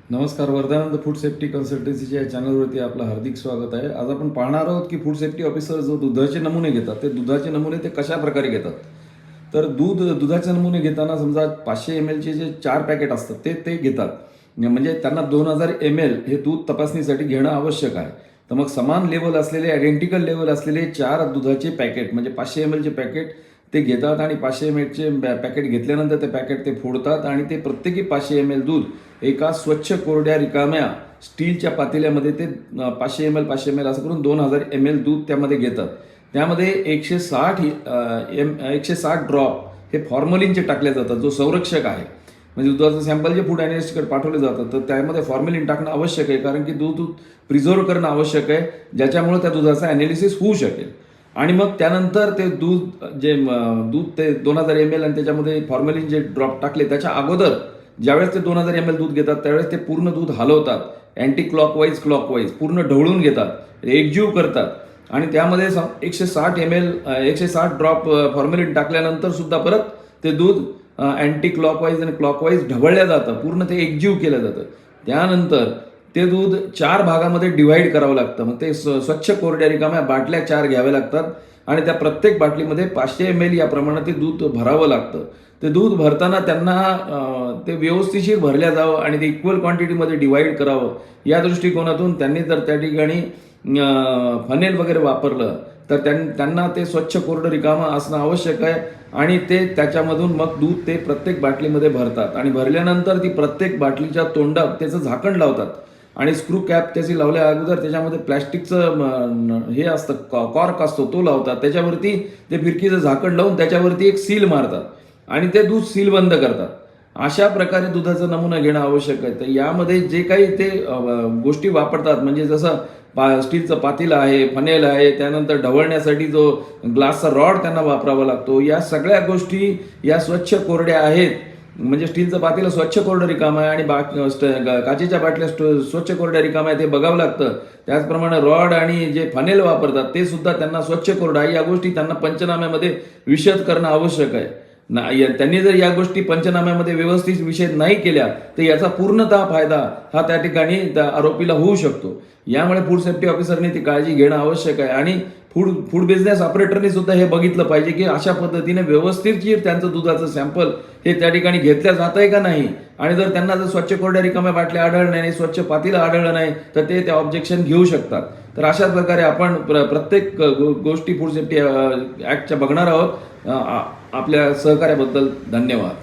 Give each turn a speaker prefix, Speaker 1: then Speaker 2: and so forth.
Speaker 1: नमस्कार. Varadanand food safety कन्सल्टन्सीच्या या चॅनलवरती आपलं हार्दिक स्वागत आहे. आज आपण पाहणार आहोत की फूड सेफ्टी ऑफिसर जो दुधाचे नमुने घेतात ते दुधाचे नमुने ते कशा प्रकारे घेतात. तर दुधाचे नमुने घेताना समजा 500 ml चे जे 4 पॅकेट असतात ते घेतात. म्हणजे त्यांना 2000 ml हे दूध तपासणीसाठी घेणं आवश्यक आहे. तर मग समान लेवल असलेले आयडेंटिकल लेवल असलेले 4 दुधाचे पॅकेट म्हणजे 500 ml चे पॅकेट ते घेतात आणि 500 ml चे पॅकेट घेतल्यानंतर ते पॅकेट ते फोडतात आणि ते प्रत्येकी 500 ml दूध एका स्वच्छ कोरड्या रिकाम्या स्टीलच्या पातेल्यामध्ये ते 500 ml 500 ml असं करून 2000 ml दूध त्यामध्ये घेतात. त्यामध्ये 160 ड्रॉप हे फॉर्मलिनचे टाकले जातात, जो संरक्षक आहे. म्हणजे दुधाचं सॅम्पल जे फूड अॅनालिस्टकडे पाठवले जातात तर त्यामध्ये फॉर्मलिन टाकणं आवश्यक आहे, कारण की दूध प्रिझर्व करणं आवश्यक आहे, ज्याच्यामुळे त्या दुधाचं ॲनालिसिस होऊ शकेल. आणि मग त्यानंतर ते दूध ते 2000 ml आणि त्याच्यामध्ये फॉर्मलिन जे ड्रॉप टाकले त्याच्या अगोदर ज्यावेळेस ते 2000 ml दूध घेतात त्यावेळेस ते पूर्ण दूध हलवतात, अँटी क्लॉकवाईज पूर्ण ढवळून घेतात, एकजीव करतात आणि त्यामध्ये 160 ड्रॉप फॉर्मलिन टाकल्यानंतर सुद्धा परत ते दूध अँटी क्लॉकवाईज आणि क्लॉकवाईज ढवळलं जातं, पूर्ण ते एकजीव केलं जातं. त्यानंतर ते दूध 4 भागामध्ये डिव्हाइड करावं लागतं. मग ते स्वच्छ कोरड्या रिकाम्या बाटल्या 4 घ्याव्या लागतात आणि त्या प्रत्येक बाटलीमध्ये 500 ml या प्रमाणात ते दूध भरावं लागतं. ते दूध भरताना त्यांना ते व्यवस्थिशीर भरल्या जावं आणि ते इक्वल क्वांटिटीमध्ये डिवाइड करावं. या दृष्टिकोनातून त्यांनी जर त्या ठिकाणी फनेल वगैरे वापरलं तर त्यांना ते स्वच्छ कोरडं रिकामं असणं आवश्यक आहे आणि ते त्याच्यामधून मग दूध ते प्रत्येक बाटलीमध्ये भरतात आणि भरल्यानंतर ती प्रत्येक बाटलीच्या तोंडात त्याचं झाकण लावतात आणि स्क्रू कॅप त्याची लावल्या अगोदर त्याच्यामध्ये प्लॅस्टिकचं हे असतं, कॉर्क असतो, तो लावतात. त्याच्यावरती ते फिरकीचं झाकण लावून त्याच्यावरती एक सील मारतात आणि ते दूध सील बंद करतात. अशा प्रकारे दुधाचा नमुना घेणं आवश्यक आहे. तर यामध्ये जे काही ते गोष्टी वापरतात, म्हणजे जसं स्टीलचं पातेलं आहे, फनेल आहे, त्यानंतर ढवळण्यासाठी जो ग्लासचा रॉड त्यांना वापरावा लागतो, या सगळ्या गोष्टी या स्वच्छ कोरड्या आहेत. म्हणजे स्टीलचं पातेलं स्वच्छ कोरडं रिकामं आहे आणि काचेच्या बाटल्या स्वच्छ कोरड्या रिकाम्या आहे, ते बघावं लागतं. त्याचप्रमाणे रॉड आणि जे फनेल वापरतात ते सुद्धा त्यांना स्वच्छ कोरडं आहे, या गोष्टी त्यांना पंचनाम्यामध्ये विशद करणं आवश्यक आहे. त्यांनी जर या गोष्टी पंचनाम्यामध्ये व्यवस्थित विषय नाही केल्या तर याचा पूर्णतः फायदा हा त्या ठिकाणी त्या आरोपीला होऊ शकतो. यामुळे फूड सेफ्टी ऑफिसरने ती काळजी घेणं आवश्यक आहे आणि फूड बिझनेस ऑपरेटरने सुद्धा हे बघितलं पाहिजे की अशा पद्धतीने व्यवस्थित त्यांचं दुधाचं सॅम्पल हे त्या ठिकाणी घेतल्या जात आहे का नाही. आणि जर त्यांना जर स्वच्छ कोरड्या रिकाम्या बाटल्या आढळल्या नाही, स्वच्छ पातेलं आढळलं नाही तर ते ऑब्जेक्शन घेऊ शकतात. तर अशा प्रकारे आपण प्रत्येक गोष्टी फूड सेफ्टी ॲक्टच्या बघणार आहोत. आपल्या सहकार्याबद्दल धन्यवाद.